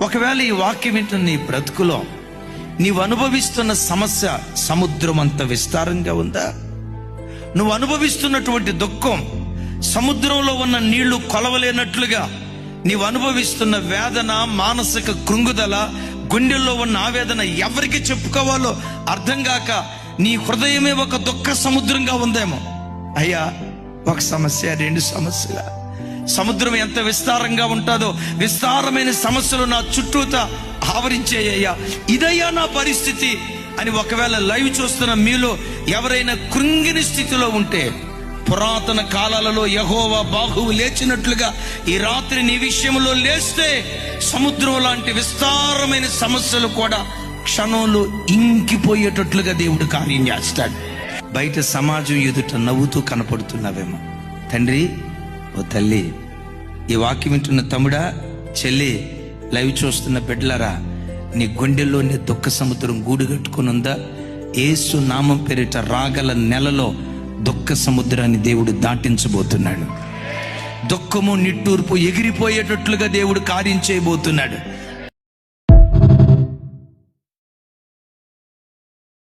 ఒకవేళ ఈ వాక్యం వింటున్న నీ బ్రతుకులో నీవు అనుభవిస్తున్న సమస్య సముద్రం అంత విస్తారంగా ఉందా? నువ్వు అనుభవిస్తున్నటువంటి దుఃఖం సముద్రంలో ఉన్న నీళ్లు కొలవలేనట్లుగా, నీవు అనుభవిస్తున్న వేదన, మానసిక కృంగుదల, గుండెల్లో ఉన్న ఆవేదన ఎవరికి చెప్పుకోవాలో అర్థం కాక నీ హృదయమే ఒక దుఃఖ సముద్రంగా ఉందేమో. అయ్యా, ఒక సమస్య, రెండు సమస్యల సముద్రం ఎంత విస్తారంగా ఉంటుందో విస్తారమైన సమస్యలు నా చుట్టూతా ఆవరించేయ్యా, ఇదయ్యా నా పరిస్థితి అని ఒకవేళ లైవ్ చూస్తున్న మీలో ఎవరైనా కృంగిన స్థితిలో ఉంటే, పురాతన కాలాలలో యెహోవా బాహువు లేచినట్లుగా ఈ రాత్రి నీ విషయంలో లేస్తే సముద్రం లాంటి విస్తారమైన సమస్యలు కూడా క్షణంలో ఇంకిపోయేటట్లుగా దేవుడు కార్యం చేస్తాడు. బయట సమాజం ఎదుట నవ్వుతూ కనపడుతున్నావేమో. తండ్రి, ఓ తల్లి, ఈ వాక్యం వింటున్న తమ్ముడా, చెల్లి, లైవ్ చూస్తున్న బిడ్డలారా, నీ గుండెల్లోని దుఃఖ సముద్రం గూడు కట్టుకుని ఉందా? యేసు నామం పేరిట రాగల నెలలో దుఃఖ సముద్రాన్ని దేవుడు దాటించబోతున్నాడు. దుఃఖము, నిట్టూర్పు ఎగిరిపోయేటట్లుగా దేవుడు కార్యం చేయబోతున్నాడు.